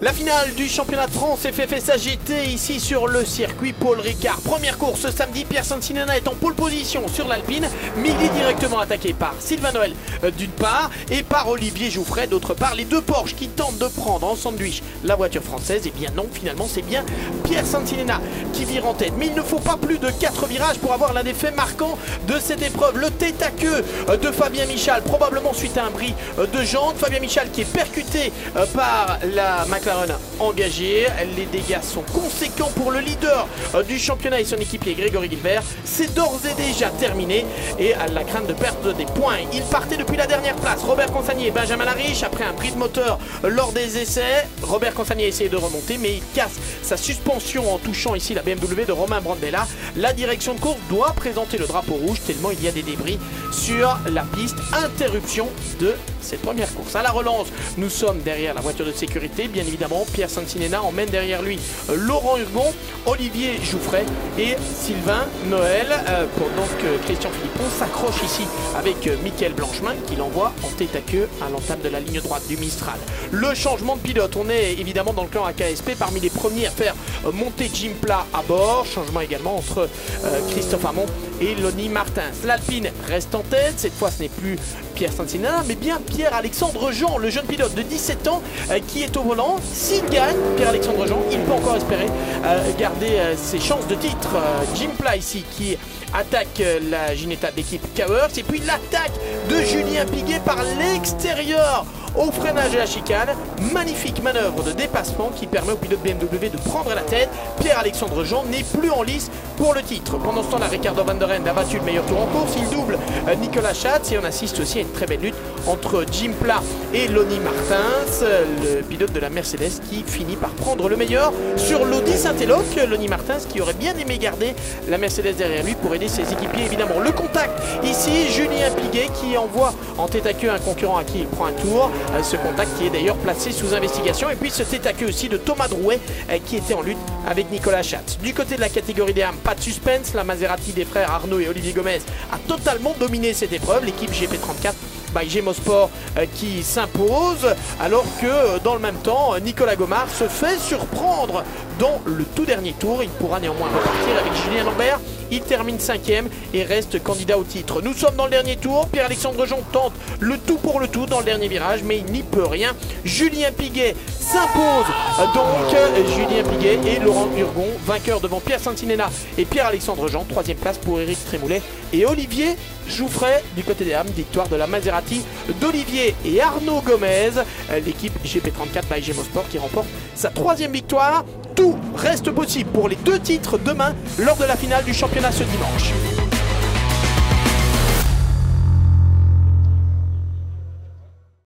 La finale du championnat de France FFS AGT ici sur le circuit Paul Ricard. Première course ce samedi, Pierre Santinena est en pole position sur l'Alpine. Midi directement attaqué par Sylvain Noël d'une part et par Olivier Jouffret d'autre part. Les deux Porsche qui tentent de prendre en sandwich la voiture française. Et bien non, finalement c'est bien Pierre Santinena qui vire en tête. Mais il ne faut pas plus de 4 virages pour avoir l'un des faits marquants de cette épreuve. Le tête à queue de Fabien Michal, probablement suite à un bris de jante. Fabien Michal qui est percuté par la McLaren engagée. Les dégâts sont conséquents pour le leader du championnat et son équipier Grégory Gilbert. C'est d'ores et déjà terminé et à la crainte de perdre des points. Il partait depuis la dernière place. Robert Consagny et Benjamin Lariche après un bris de moteur lors des essais. Robert Consagny a essayé de remonter mais il casse sa suspension en touchant ici la BMW de Romain Brandella. La direction de course doit présenter le drapeau rouge tellement il y a des débris sur la piste. Interruption de cette première course. À la relance, nous sommes derrière la voiture de sécurité. Bien évidemment, Pierre Santinena emmène derrière lui Laurent Hurgon, Olivier Jouffret et Sylvain Noël. Pendant que Christian Philippon s'accroche ici avec Mickaël Blanchemin qui l'envoie en tête à queue à l'entame de la ligne droite du Mistral. Le changement de pilote, on est évidemment dans le clan AKSP parmi les premiers à faire monter Jim Pla à bord. Changement également entre Christophe Hamon et Lonnie Martins. L'Alpine reste en tête. Cette fois, ce n'est plus Pierre Santinena, mais bien Pierre-Alexandre Jean, le jeune pilote de 17 ans qui est au volant. S'il gagne, Pierre-Alexandre Jean, il peut encore espérer garder ses chances de titre. Jim Pla ici qui attaque la Ginetta d'équipe Kawers. Et puis l'attaque de Julien Piguet par l'extérieur au freinage de la chicane. Magnifique manœuvre de dépassement qui permet au pilote BMW de prendre la tête. Pierre-Alexandre Jean n'est plus en lice pour le titre. Pendant ce temps-là, Ricardo Van der Ende a battu le meilleur tour en course. Il double Nicolas Schatz et on assiste aussi à une très belle lutte entre Jim Pla et Lonnie Martins, le pilote de la Mercedes qui finit par prendre le meilleur sur l'Audi Saint-Éloque. Lonnie Martins qui aurait bien aimé garder la Mercedes derrière lui pour aider ses équipiers évidemment. Le contact ici, Julien Piguet qui envoie en tête à queue un concurrent à qui il prend un tour. Ce contact qui est d'ailleurs placé sous investigation. Et puis ce tête à queue aussi de Thomas Drouet qui était en lutte avec Nicolas Schatz. Du côté de la catégorie des âmes, pas de suspense. La Maserati des frères Arnaud et Olivier Gomez a totalement dominé cette épreuve. L'équipe GP34 by Gémo Sport qui s'impose, alors que dans le même temps Nicolas Gomard se fait surprendre dans le tout dernier tour. Il pourra néanmoins repartir avec Julien Lambert. Il termine 5e et reste candidat au titre. Nous sommes dans le dernier tour. Pierre-Alexandre Jean tente le tout pour le tout dans le dernier virage, mais il n'y peut rien. Julien Piguet s'impose donc. Julien Piguet et Laurent Hurgon, vainqueurs devant Pierre Santinena et Pierre-Alexandre Jean. 3e place pour Éric Trémoulet et Olivier Jouffret du côté des âmes. Victoire de la Maserati d'Olivier et Arnaud Gomez. L'équipe GP34 by Gémo Sport qui remporte sa 3e victoire. Tout reste possible pour les 2 titres demain lors de la finale du championnat ce dimanche.